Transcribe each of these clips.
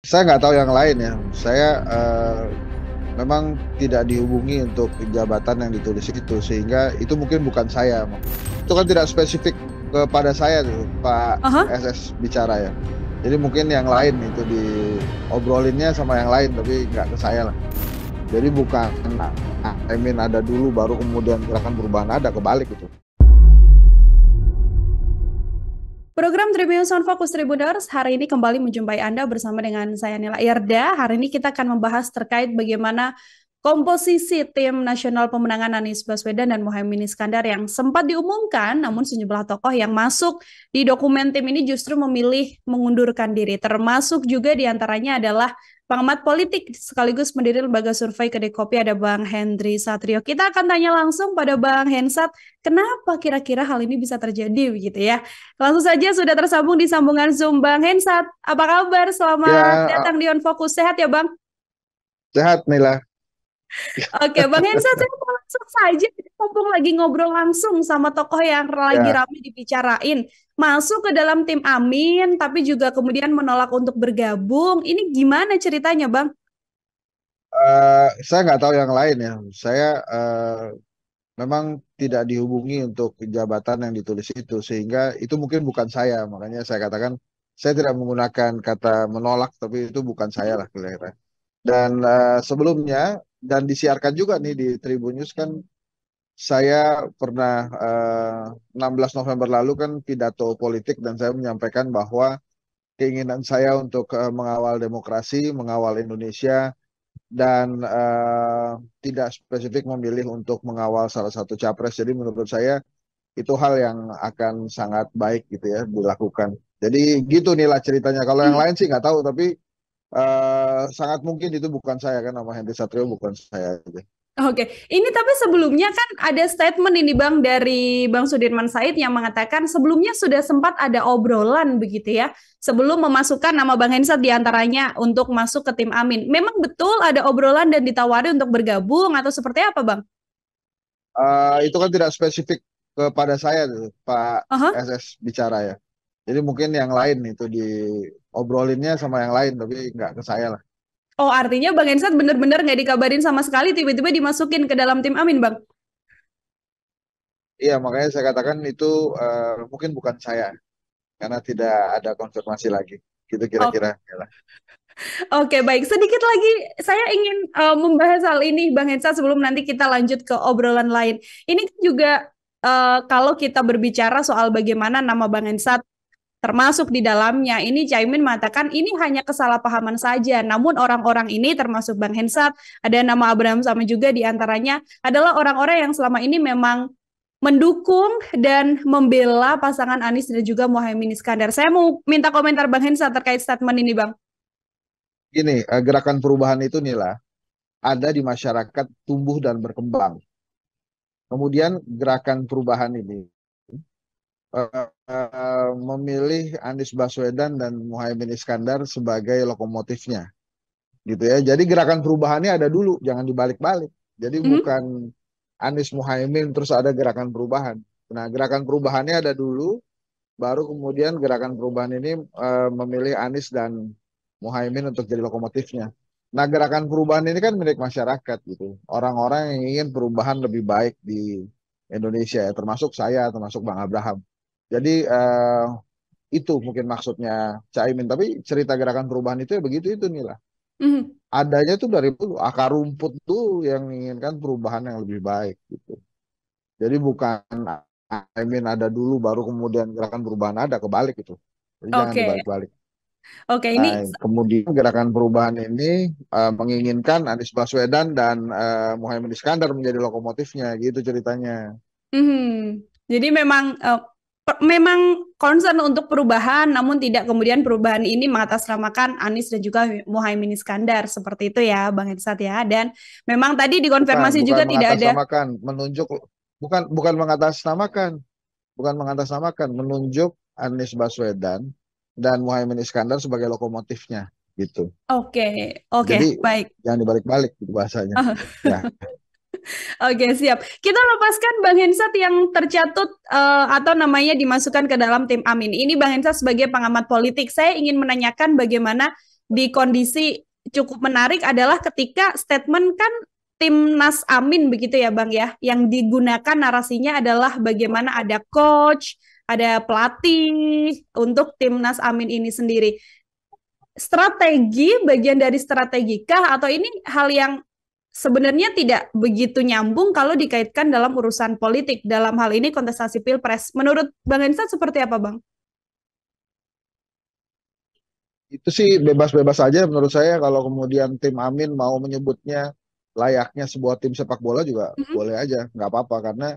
Saya nggak tahu yang lain ya. Saya memang tidak dihubungi untuk jabatan yang ditulis itu, sehingga itu mungkin bukan saya. Itu kan tidak spesifik kepada saya tuh, Pak Aha. SS bicara ya. Jadi mungkin yang lain itu diobrolinnya sama yang lain, tapi nggak ke saya lah. Jadi bukan, I mean ada dulu baru kemudian gerakan perubahan ada, kebalik itu. Program Tribunnews on Focus Tribuners hari ini kembali menjumpai Anda bersama dengan saya Nila Irda. Hari ini kita akan membahas terkait bagaimana komposisi tim nasional pemenangan Anies Baswedan dan Muhaimin Iskandar yang sempat diumumkan, namun sejumlah tokoh yang masuk di dokumen tim ini justru memilih mengundurkan diri. Termasuk juga diantaranya adalah pengamat politik sekaligus pendiri lembaga survei Kedai Kopi ada Bang Hendri Satrio. Kita akan tanya langsung pada Bang Hensat, kenapa kira-kira hal ini bisa terjadi begitu ya? Langsung saja sudah tersambung di sambungan Zoom Bang Hensat. Apa kabar? Selamat Ya, datang di On Focus. Sehat ya Bang? sehat nih lah. Oke, Bang Hensat, saya mau langsung saja. Mumpung lagi ngobrol langsung sama tokoh yang lagi Ya, ramai dibicarain. Masuk ke dalam tim Amin, tapi juga kemudian menolak untuk bergabung. Ini gimana ceritanya, Bang? saya nggak tahu yang lain ya. Saya memang tidak dihubungi untuk jabatan yang ditulis itu, sehingga itu mungkin bukan saya. Makanya saya katakan saya tidak menggunakan kata menolak, tapi itu bukan saya lah kira-kira. Dan sebelumnya, dan disiarkan juga nih di Tribun News kan, saya pernah 16 November lalu kan pidato politik, dan saya menyampaikan bahwa keinginan saya untuk mengawal demokrasi, mengawal Indonesia, dan tidak spesifik memilih untuk mengawal salah satu capres. Jadi menurut saya itu hal yang akan sangat baik gitu ya dilakukan. Jadi gitu nih lah ceritanya. Kalau yang lain sih nggak tahu, tapi sangat mungkin itu bukan saya, kan nama Henry Satrio bukan saya aja. Oke, ini tapi sebelumnya kan ada statement ini Bang dari Bang Sudirman Said yang mengatakan sebelumnya sudah sempat ada obrolan begitu ya, sebelum memasukkan nama Bang Hensat diantaranya untuk masuk ke tim Amin. Memang betul ada obrolan dan ditawari untuk bergabung atau seperti apa Bang? Itu kan tidak spesifik kepada saya tuh, Pak Aha. SS bicara ya. Jadi mungkin yang lain itu diobrolinnya sama yang lain, tapi nggak ke saya lah. Oh artinya Bang Hensat benar-benar nggak dikabarin sama sekali tiba-tiba dimasukin ke dalam tim Amin Bang? Iya, makanya saya katakan itu mungkin bukan saya, karena tidak ada konfirmasi lagi. Gitu Oh, kira-kira. oke, baik. Sedikit lagi saya ingin membahas hal ini, Bang Hensa, sebelum nanti kita lanjut ke obrolan lain. Ini kan juga kalau kita berbicara soal bagaimana nama Bang Hensa termasuk di dalamnya, ini Caimin mengatakan ini hanya kesalahpahaman saja. Namun orang-orang ini termasuk Bang Hensat, ada nama Abraham sama juga diantaranya adalah orang-orang yang selama ini memang mendukung dan membela pasangan Anies dan juga Muhaimin Iskandar. Saya mau minta komentar Bang Hensat terkait statement ini, Bang. Gini, gerakan perubahan itu nih ada di masyarakat, tumbuh dan berkembang. Kemudian gerakan perubahan ini memilih Anies Baswedan dan Muhaimin Iskandar sebagai lokomotifnya, gitu ya. Jadi gerakan perubahannya ada dulu, jangan dibalik-balik. Jadi Mhm. bukan Anies Muhaimin terus ada gerakan perubahan. Nah, gerakan perubahannya ada dulu, baru kemudian gerakan perubahan ini memilih Anies dan Muhaimin untuk jadi lokomotifnya. Nah, gerakan perubahan ini kan milik masyarakat gitu. Orang-orang yang ingin perubahan lebih baik di Indonesia ya, termasuk saya, termasuk Bang Abraham. Jadi itu mungkin maksudnya Caimin. Tapi cerita gerakan perubahan itu ya begitu itu nih lah. Mhm. Adanya tuh dari dulu, akar rumput tuh yang menginginkan perubahan yang lebih baik gitu. Jadi bukan Caimin ada dulu baru kemudian gerakan perubahan ada, kebalik itu. Jadi jangan Oke, dibalik-balik. oke Nah, ini, kemudian gerakan perubahan ini menginginkan Anies Baswedan dan Muhaimin Iskandar menjadi lokomotifnya, gitu ceritanya. mhm. Jadi memang memang concern untuk perubahan, namun tidak kemudian perubahan ini mengatasnamakan Anies dan juga Muhaimin Iskandar seperti itu ya, Bang Hensat ya. Dan memang tadi Bukan, dikonfirmasi bukan juga tidak ada. mengatasnamakan, menunjuk, bukan, bukan mengatasnamakan, bukan mengatasnamakan, menunjuk Anies Baswedan dan Muhaimin Iskandar sebagai lokomotifnya, gitu. Oke, oke, Jadi baik. jangan dibalik-balik gitu bahasanya. Ya, Oke, siap. Kita lepaskan Bang Hensat yang tercatut atau namanya dimasukkan ke dalam tim Amin. Ini Bang Hensat sebagai pengamat politik. Saya ingin menanyakan bagaimana di kondisi cukup menarik adalah ketika statement kan Timnas Amin begitu ya Bang ya, yang digunakan narasinya adalah bagaimana ada coach, ada pelatih untuk Timnas Amin ini sendiri. Strategi, bagian dari strategi kah atau ini hal yang sebenarnya tidak begitu nyambung kalau dikaitkan dalam urusan politik, dalam hal ini kontestasi Pilpres. Menurut Bang Hensat seperti apa Bang? Itu sih bebas-bebas aja menurut saya, kalau kemudian tim Amin mau menyebutnya layaknya sebuah tim sepak bola juga boleh aja, nggak apa-apa, karena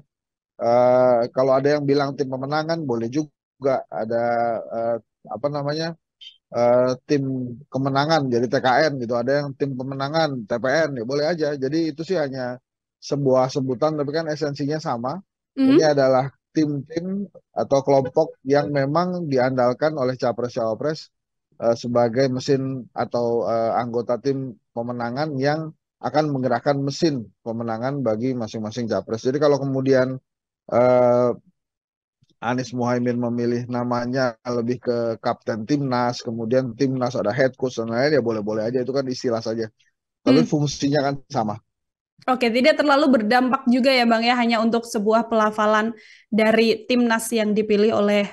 kalau ada yang bilang tim pemenangan boleh juga, ada eh, apa namanya, tim kemenangan jadi TKN gitu, ada yang tim pemenangan TPN, ya boleh aja. Jadi itu sih hanya sebuah sebutan, tapi kan esensinya sama. Ini adalah tim-tim atau kelompok yang memang diandalkan oleh capres-cawapres sebagai mesin atau anggota tim pemenangan yang akan menggerakkan mesin pemenangan bagi masing-masing capres. Jadi kalau kemudian eh, Anies Muhaimin memilih namanya lebih ke kapten timnas, kemudian timnas ada head coach dan lain-lain, ya boleh-boleh aja, itu kan istilah saja. Tapi fungsinya kan sama. Oke, tidak terlalu berdampak juga ya Bang ya, hanya untuk sebuah pelafalan dari timnas yang dipilih oleh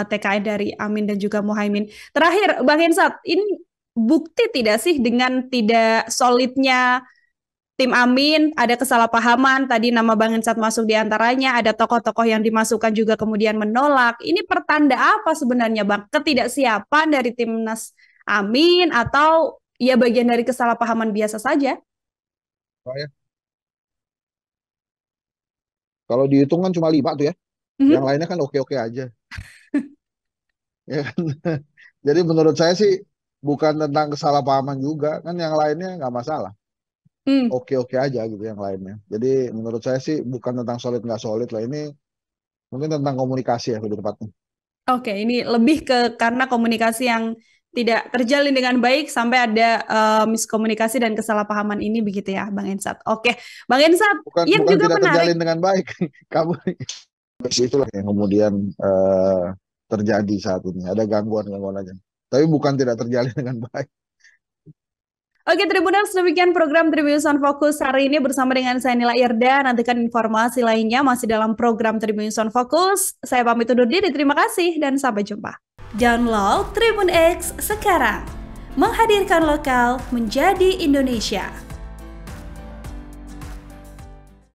TKN dari Amin dan juga Muhaimin. Terakhir, Bang Hensat, ini bukti tidak sih dengan tidak solidnya tim Amin, ada kesalahpahaman, tadi nama Bang Hensat masuk di antaranya, ada tokoh-tokoh yang dimasukkan juga kemudian menolak. Ini pertanda apa sebenarnya Bang? Ketidaksiapan dari timnas Amin atau ya bagian dari kesalahpahaman biasa saja? Oh ya. Kalau dihitung kan cuma 5 tuh ya. Yang lainnya kan oke-oke aja. Ya kan? Jadi menurut saya sih bukan tentang kesalahpahaman juga. Kan yang lainnya nggak masalah. Oke-oke aja gitu yang lainnya. Jadi menurut saya sih bukan tentang solid nggak solid lah. Ini mungkin tentang komunikasi ya lebih tepatnya. Oke, ini lebih ke karena komunikasi yang tidak terjalin dengan baik sampai ada miskomunikasi dan kesalahpahaman ini begitu ya, Bang Ensat. Oke, Bang Ensat, Bukan yang bukan juga tidak menarik. terjalin dengan baik. Kamu itulah yang kemudian terjadi saat ini. Ada gangguan-gangguan aja. Tapi bukan tidak terjalin dengan baik. Oke, Tribuners, demikian program Tribun Sound Focus hari ini bersama dengan saya Nila Irda. Nantikan informasi lainnya masih dalam program Tribun Sound Focus. Saya pamit undur diri, terima kasih dan sampai jumpa. Download Tribun X sekarang. Menghadirkan lokal menjadi Indonesia.